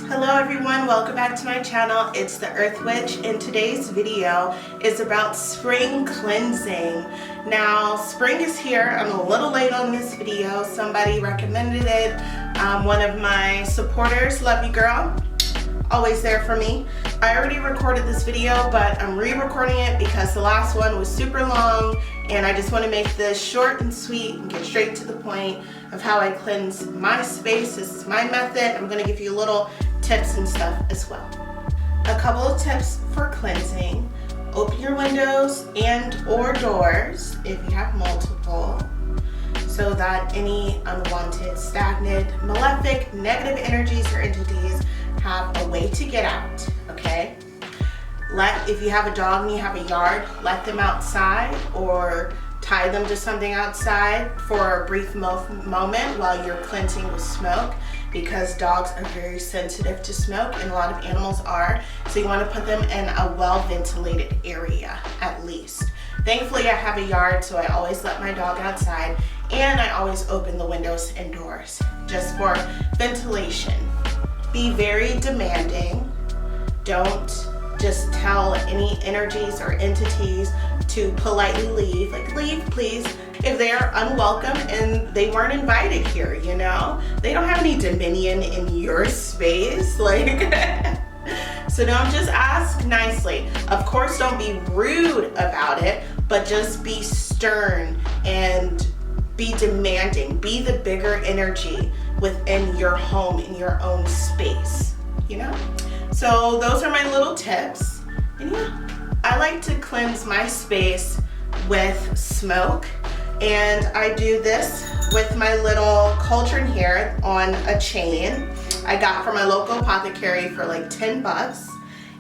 Hello everyone, welcome back to my channel. It's the Earth Witch, and today's video is about spring cleansing. Now, spring is here. I'm a little late on this video. Somebody recommended it. One of my supporters, love you girl, always there for me. I already recorded this video, but I'm re-recording it because the last one was super long, and I just want to make this short and sweet and get straight to the point of how I cleanse my space. This is my method. I'm going to give you little tips and stuff as well. A couple of tips for cleansing. Open your windows and or doors if you have multiple, so that any unwanted, stagnant, malefic, negative energies or entities have a way to get out, okay? If you have a dog and you have a yard, let them outside or tie them to something outside for a brief moment while you're cleansing with smoke, because dogs are very sensitive to smoke, and a lot of animals are. So you want to put them in a well-ventilated area at least. Thankfully, I have a yard, so I always let my dog outside, and I always open the windows and doors just for ventilation. Be very demanding. Don't just tell any energies or entities to politely leave, like leave please, if they are unwelcome and they weren't invited here, you know? They don't have any dominion in your space, like, so don't just ask nicely. Of course, don't be rude about it, but just be stern and be demanding. Be the bigger energy within your home, in your own space, you know? So those are my little tips. And yeah, I like to cleanse my space with smoke, and I do this with my little cauldron here on a chain I got from my local apothecary for like 10 bucks.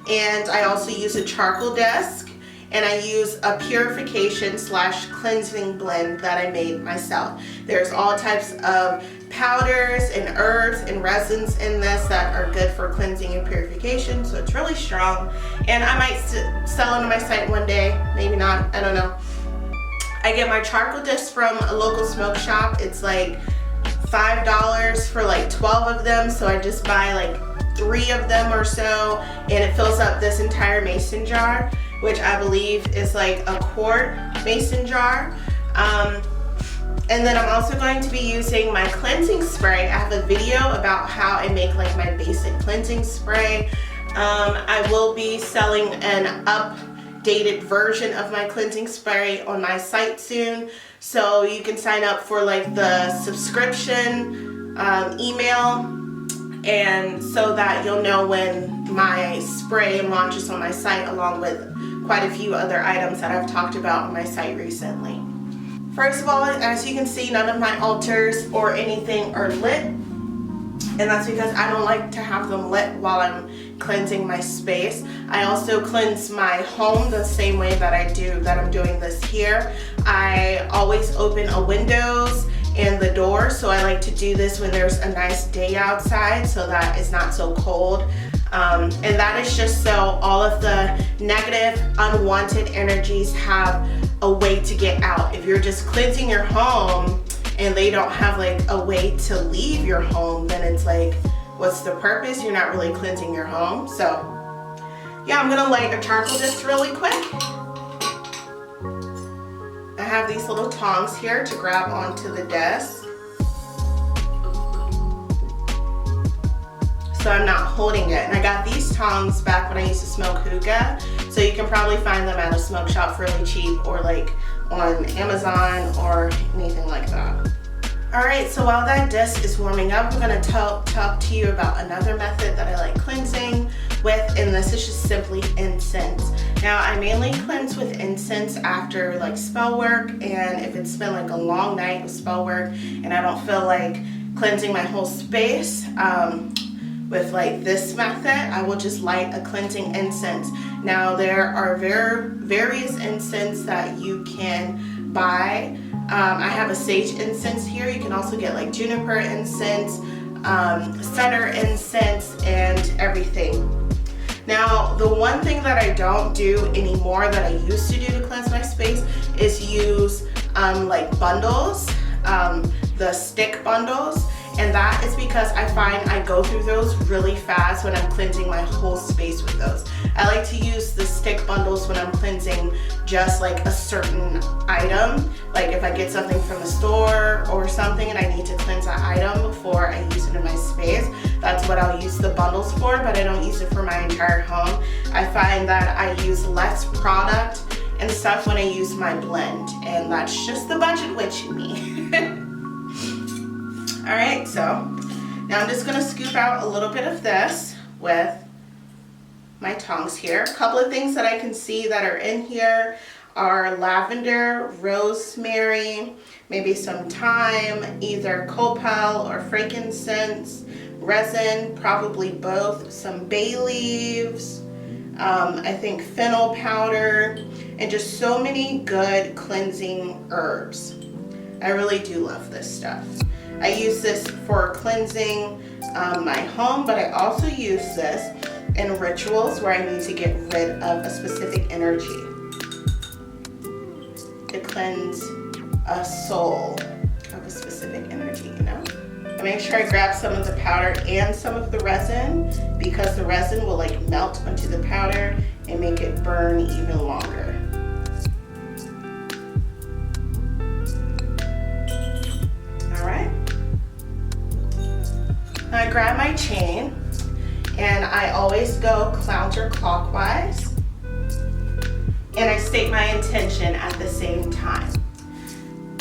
And I also use a charcoal disc, and I use a purification / cleansing blend that I made myself. There's all types of powders and herbs and resins in this that are good for cleansing and purification, so it's really strong. And I might sell it on my site one day, maybe not, I don't know. I get my charcoal disc from a local smoke shop. It's like $5 for like 12 of them, so I just buy like 3 of them or so, and it fills up this entire mason jar, which I believe is like a quart mason jar. And then I'm also going to be using my cleansing spray. I have a video about how I make like my basic cleansing spray. I will be selling an updated version of my cleansing spray on my site soon, so you can sign up for like the subscription email, and so that you'll know when my spray launches on my site, along with quite a few other items that I've talked about on my site recently. First of all, as you can see, none of my altars or anything are lit, and that's because I don't like to have them lit while I'm cleansing my space. I also cleanse my home the same way that I'm doing this here. I always open a windows and the door, so I like to do this when there's a nice day outside, so that it's not so cold. And that is just so all of the negative, unwanted energies have a way to get out. If you're just cleansing your home and they don't have like a way to leave your home, then it's like, what's the purpose? You're not really cleansing your home. So yeah, I'm gonna light a charcoal disc really quick. I have these little tongs here to grab onto the desk, so I'm not holding it. And I got these tongs back when I used to smoke hookah, so you can probably find them at a smoke shop really cheap, or like on Amazon or anything like that. Alright, so while that disc is warming up, I'm going to talk to you about another method that I like cleansing with, and this is just simply incense. Now, I mainly cleanse with incense after like spell work, and if it's been like a long night with spell work and I don't feel like cleansing my whole space, with like this method, I will just light a cleansing incense. Now, there are various incense that you can buy. I have a sage incense here. You can also get like juniper incense, cedar incense, and everything. Now, the one thing that I don't do anymore that I used to do to cleanse my space is use like bundles, the stick bundles. And that is because I find I go through those really fast when I'm cleansing my whole space with those. I like to use the stick bundles when I'm cleansing just like a certain item. Like if I get something from the store or something and I need to cleanse that item before I use it in my space, that's what I'll use the bundles for, but I don't use it for my entire home. I find that I use less product and stuff when I use my blend, and that's just the budget witch in me. All right, so now I'm just gonna scoop out a little bit of this with my tongs here. A couple of things that I can see that are in here are lavender, rosemary, maybe some thyme, either copal or frankincense, resin, probably both, some bay leaves, I think fennel powder, and just so many good cleansing herbs. I really do love this stuff. I use this for cleansing my home, but I also use this in rituals where I need to get rid of a specific energy, to cleanse a soul of a specific energy, you know? I make sure I grab some of the powder and some of the resin, because the resin will like melt onto the powder and make it burn even longer. All right. Now I grab my chain and I always go counterclockwise, and I state my intention at the same time.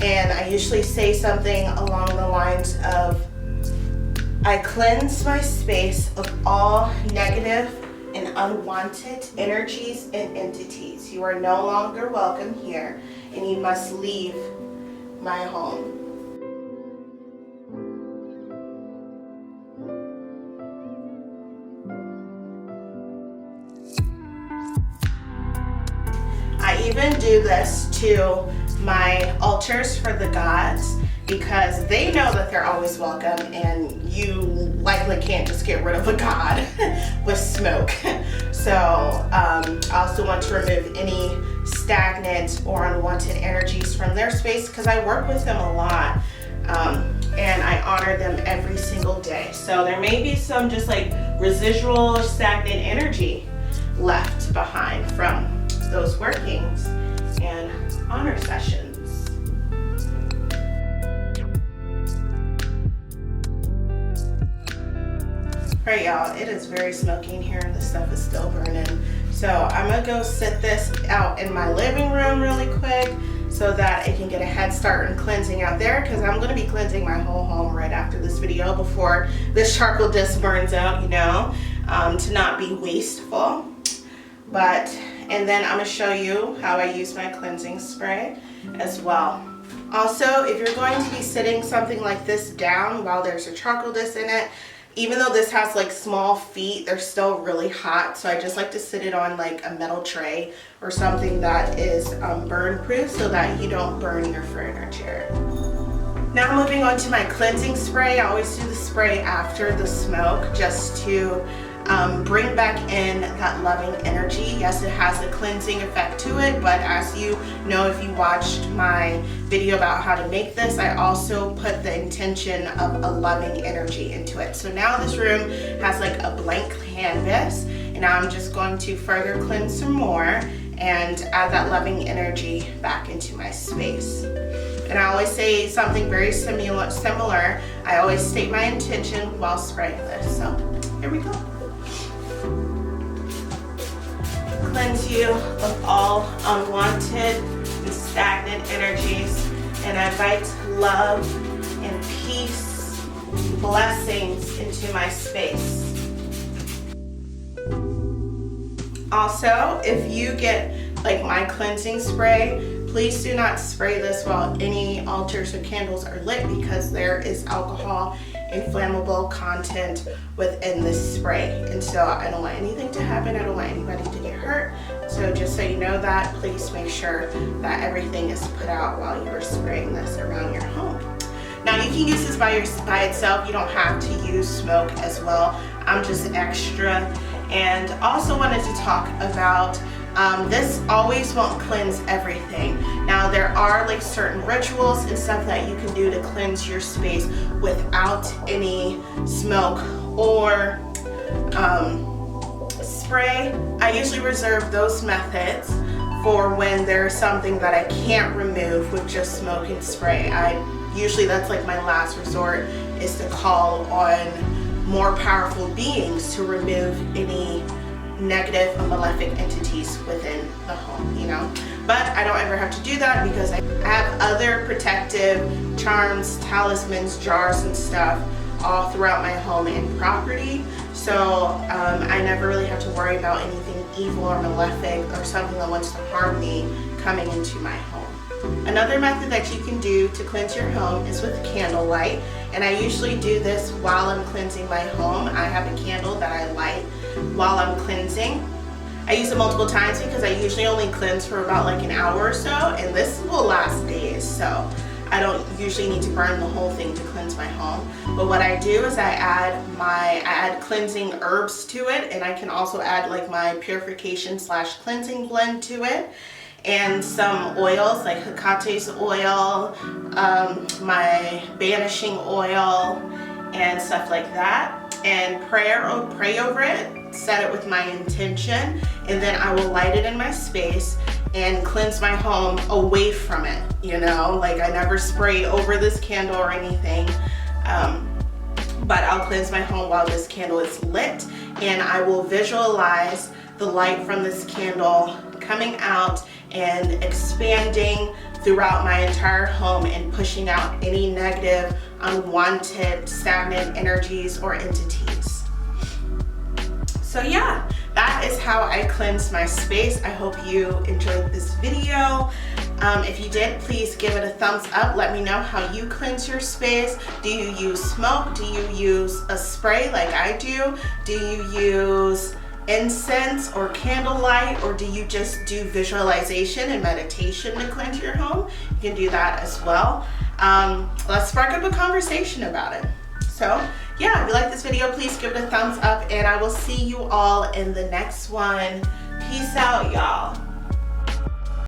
And I usually say something along the lines of, I cleanse my space of all negative and unwanted energies and entities. You are no longer welcome here, and you must leave my home. I even do this to my altars for the gods, because they know that they're always welcome, and you likely can't just get rid of a god with smoke. So I also want to remove any stagnant or unwanted energies from their space, because I work with them a lot, and I honor them every single day. So there may be some just like residual stagnant energy left behind from those workings and honor sessions. Alright y'all, it is very smoky in here and the stuff is still burning. So I'm gonna go sit this out in my living room really quick so that I can get a head start in cleansing out there, because I'm gonna be cleansing my whole home right after this video before this charcoal disc burns out, you know, to not be wasteful. And then I'm gonna show you how I use my cleansing spray as well. Also, if you're going to be sitting something like this down while there's a charcoal disc in it, even though this has like small feet, they're still really hot. So I just like to sit it on like a metal tray or something that is burn proof, so that you don't burn your furniture. Now moving on to my cleansing spray. I always do the spray after the smoke, just to bring back in that loving energy. Yes, it has a cleansing effect to it, but as you know, if you watched my video about how to make this, I also put the intention of a loving energy into it. So now this room has like a blank canvas, and now I'm just going to further cleanse some more and add that loving energy back into my space. And I always say something very similar. I always state my intention while spraying this. So here we go. Cleanse you of all unwanted and stagnant energies, and I invite love and peace, blessings into my space. Also, if you get like my cleansing spray, please do not spray this while any altars or candles are lit, because there is alcohol and flammable content within this spray, and so I don't want anything to happen. I don't want anybody to get hurt. So just so you know that, please make sure that everything is put out while you're spraying this around your home. Now you can use this by itself. You don't have to use smoke as well. I'm just extra And also wanted to talk about this always won't cleanse everything. Now there are like certain rituals and stuff that you can do to cleanse your space without any smoke or spray. I usually reserve those methods for when there's something that I can't remove with just smoke and spray. Usually that's like my last resort, is to call on more powerful beings to remove any negative or malefic entities within the home, you know. But I don't ever have to do that because I have other protective charms, talismans, jars and stuff all throughout my home and property. So I never really have to worry about anything evil or malefic or something that wants to harm me coming into my home. Another method that you can do to cleanse your home is with candlelight, and I usually do this while I'm cleansing my home. I have a candle that I light while I'm cleansing. I use it multiple times because I usually only cleanse for about like an hour or so, and this will last days, so I don't usually need to burn the whole thing to cleanse my home. But what I do is I add cleansing herbs to it, and I can also add like my purification / cleansing blend to it, and some oils like Hecate's oil, my banishing oil, and stuff like that, and pray over it, set it with my intention, and then I will light it in my space and cleanse my home away from it, you know, like I never spray over this candle or anything, but I'll cleanse my home while this candle is lit, and I will visualize the light from this candle coming out and expanding throughout my entire home and pushing out any negative, unwanted, stagnant energies or entities. So yeah, that is how I cleanse my space. I hope you enjoyed this video. If you did, please give it a thumbs up. Let me know how you cleanse your space. Do you use smoke? Do you use a spray like I do? Do you use incense or candlelight, or do you just do visualization and meditation to cleanse your home? You can do that as well. Let's spark up a conversation about it. So yeah, if you like this video, please give it a thumbs up, and I will see you all in the next one. Peace out, y'all.